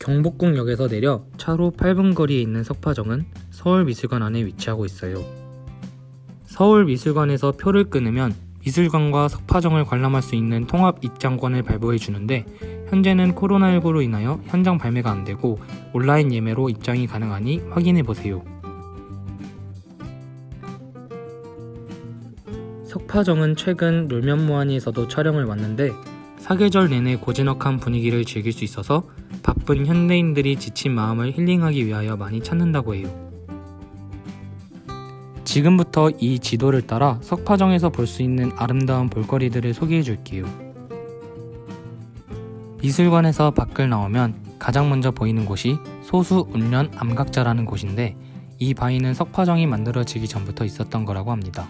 경복궁역에서 내려 차로 8분 거리에 있는 석파정은 서울미술관 안에 위치하고 있어요. 서울미술관에서 표를 끊으면 미술관과 석파정을 관람할 수 있는 통합 입장권을 발부해 주는데, 현재는 코로나19로 인하여 현장 발매가 안되고 온라인 예매로 입장이 가능하니 확인해보세요. 석파정은 최근 놀면무한히에서도 촬영을 왔는데, 사계절 내내 고즈넉한 분위기를 즐길 수 있어서 바쁜 현대인들이 지친 마음을 힐링하기 위하여 많이 찾는다고 해요. 지금부터 이 지도를 따라 석파정에서 볼 수 있는 아름다운 볼거리들을 소개해 줄게요. 미술관에서 밖을 나오면 가장 먼저 보이는 곳이 소수운련 암각자라는 곳인데, 이 바위는 석파정이 만들어지기 전부터 있었던 거라고 합니다.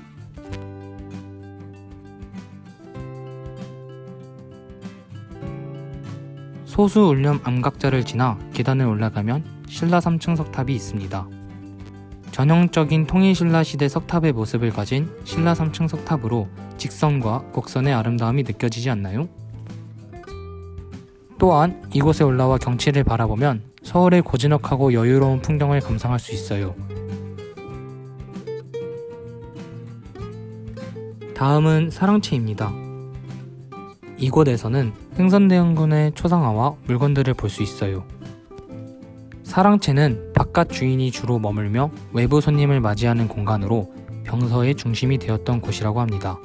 소수울련 암각자를 지나 계단을 올라가면 신라 3층 석탑이 있습니다. 전형적인 통일신라 시대 석탑의 모습을 가진 신라 3층 석탑으로 직선과 곡선의 아름다움이 느껴지지 않나요? 또한 이곳에 올라와 경치를 바라보면 서울의 고즈넉하고 여유로운 풍경을 감상할 수 있어요. 다음은 사랑채입니다. 이곳에서는 흥선대원군의 초상화와 물건들을 볼 수 있어요. 사랑채는 바깥 주인이 주로 머물며 외부 손님을 맞이하는 공간으로 병서의 중심이 되었던 곳이라고 합니다.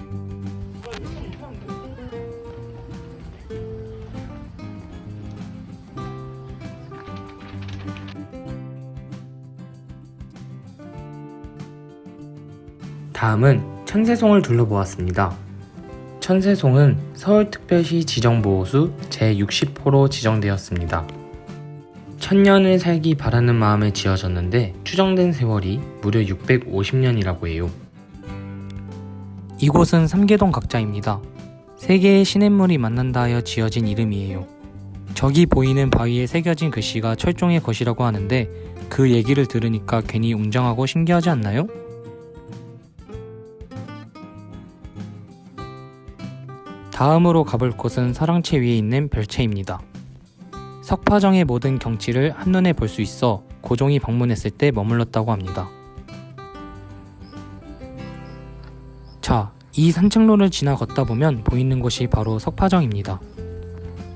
다음은 천세송을 둘러보았습니다. 천세송은 서울특별시 지정보호수 제60호로 지정되었습니다. 천년을 살기 바라는 마음에 지어졌는데 추정된 세월이 무려 650년이라고 해요. 이곳은 삼계동 각자입니다. 세 개의 시냇물이 만난다 하여 지어진 이름이에요. 저기 보이는 바위에 새겨진 글씨가 철종의 것이라고 하는데, 그 얘기를 들으니까 괜히 웅장하고 신기하지 않나요? 다음으로 가볼 곳은 사랑채 위에 있는 별채입니다. 석파정의 모든 경치를 한눈에 볼 수 있어 고종이 방문했을 때 머물렀다고 합니다. 자, 이 산책로를 지나 걷다 보면 보이는 곳이 바로 석파정입니다.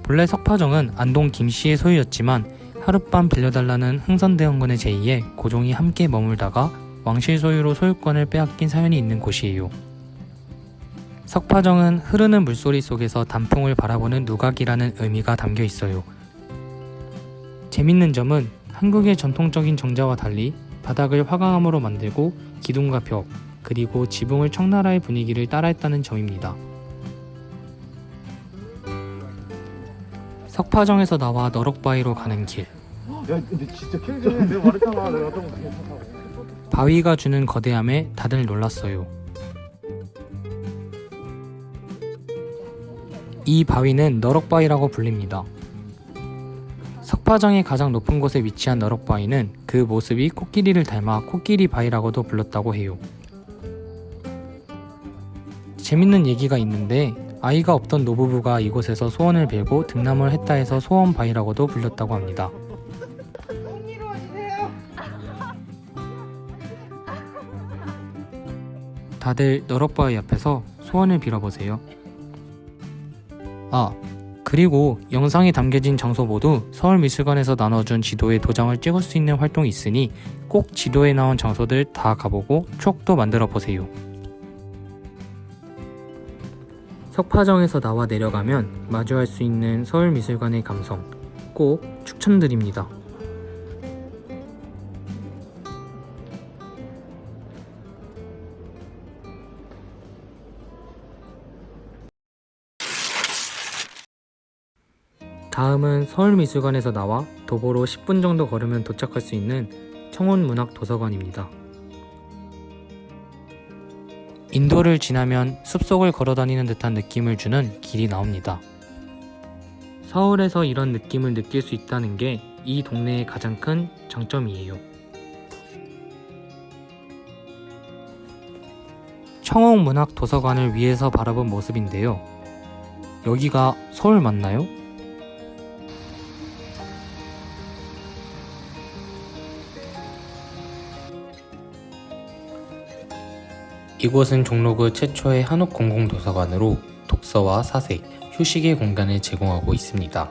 본래 석파정은 안동 김씨의 소유였지만 하룻밤 빌려달라는 흥선대원군의 제의에 고종이 함께 머물다가 왕실 소유로 소유권을 빼앗긴 사연이 있는 곳이에요. 석파정은 흐르는 물소리 속에서 단풍을 바라보는 누각이라는 의미가 담겨 있어요. 재밌는 점은 한국의 전통적인 정자와 달리 바닥을 화강암으로 만들고 기둥과 벽, 그리고 지붕을 청나라의 분위기를 따라했다는 점입니다. 석파정에서 나와 너럭바위로 가는 길. 야, 근데 진짜 캐릭터네. 내가 말했잖아. 내가 어떤 거 괜찮다고. 바위가 주는 거대함에 다들 놀랐어요. 이 바위는 너럭바위라고 불립니다. 석파정의 가장 높은 곳에 위치한 너럭바위는 그 모습이 코끼리를 닮아 코끼리 바위라고도 불렀다고 해요. 재밌는 얘기가 있는데, 아이가 없던 노부부가 이곳에서 소원을 빌고 등남을 했다 해서 소원바위라고도 불렸다고 합니다. 다들 너럭바위 앞에서 소원을 빌어보세요. 그리고 영상에 담겨진 장소 모두 서울미술관에서 나눠준 지도에 도장을 찍을 수 있는 활동이 있으니 꼭 지도에 나온 장소들 다 가보고 추억도 만들어 보세요. 석파정에서 나와 내려가면 마주할 수 있는 서울미술관의 감성 꼭 추천드립니다. 다음은 서울미술관에서 나와 도보로 10분 정도 걸으면 도착할 수 있는 청운문학도서관입니다. 인도를 지나면 숲속을 걸어다니는 듯한 느낌을 주는 길이 나옵니다. 서울에서 이런 느낌을 느낄 수 있다는 게 이 동네의 가장 큰 장점이에요. 청운문학도서관을 위에서 바라본 모습인데요. 여기가 서울 맞나요? 이곳은 종로구 최초의 한옥 공공도서관으로 독서와 사색, 휴식의 공간을 제공하고 있습니다.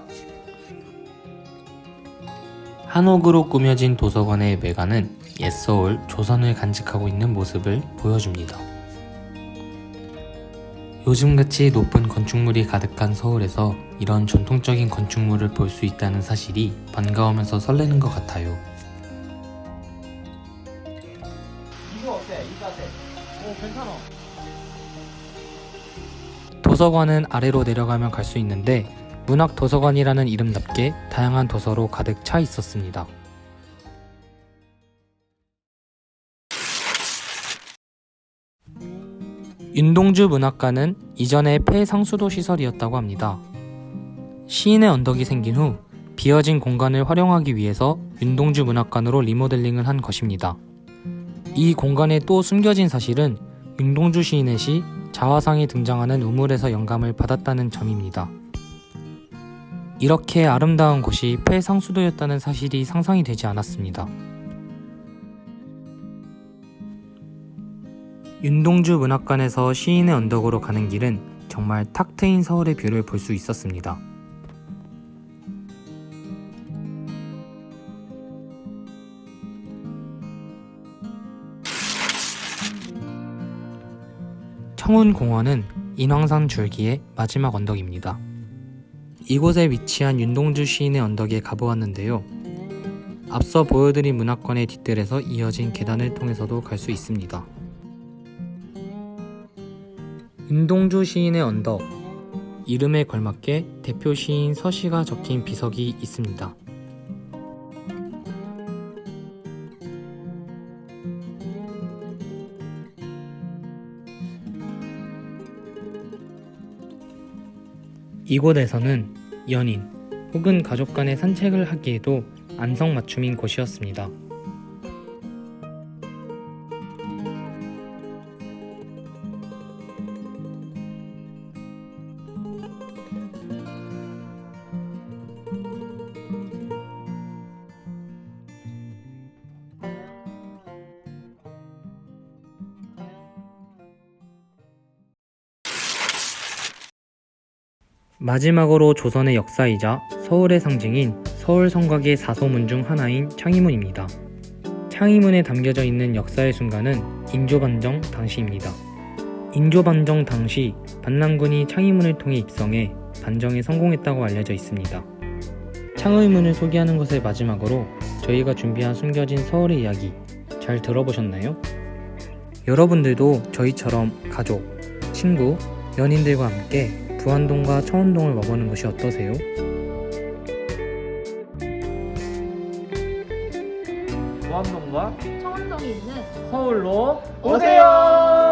한옥으로 꾸며진 도서관의 외관은 옛서울, 조선을 간직하고 있는 모습을 보여줍니다. 요즘같이 높은 건축물이 가득한 서울에서 이런 전통적인 건축물을 볼 수 있다는 사실이 반가우면서 설레는 것 같아요. 이거 어때? 이 자세. 괜찮아. 도서관은 아래로 내려가면 갈 수 있는데 문학도서관이라는 이름답게 다양한 도서로 가득 차 있었습니다. 윤동주 문학관은 이전에 폐상수도 시설이었다고 합니다. 시인의 언덕이 생긴 후 비어진 공간을 활용하기 위해서 윤동주 문학관으로 리모델링을 한 것입니다. 이 공간에 또 숨겨진 사실은 윤동주 시인의 시 자화상이 등장하는 우물에서 영감을 받았다는 점입니다. 이렇게 아름다운 곳이 폐상수도였다는 사실이 상상이 되지 않았습니다. 윤동주 문학관에서 시인의 언덕으로 가는 길은 정말 탁 트인 서울의 뷰를 볼 수 있었습니다. 청운공원은 인왕산 줄기의 마지막 언덕입니다. 이곳에 위치한 윤동주 시인의 언덕에 가보았는데요. 앞서 보여드린 문학관의 뒷뜰에서 이어진 계단을 통해서도 갈 수 있습니다. 윤동주 시인의 언덕, 이름에 걸맞게 대표 시인 서시가 적힌 비석이 있습니다. 이곳에서는 연인 혹은 가족 간의 산책을 하기에도 안성맞춤인 곳이었습니다. 마지막으로 조선의 역사이자 서울의 상징인 서울성곽의 4소문 중 하나인 창의문입니다. 창의문에 담겨져 있는 역사의 순간은 인조반정 당시입니다. 인조반정 당시 반란군이 창의문을 통해 입성해 반정에 성공했다고 알려져 있습니다. 창의문을 소개하는 것을 마지막으로 저희가 준비한 숨겨진 서울의 이야기 잘 들어보셨나요? 여러분들도 저희처럼 가족, 친구, 연인들과 함께 부안동과 청운동을 와보는 것이 어떠세요? 부안동과 청운동이 있는 서울로 오세요!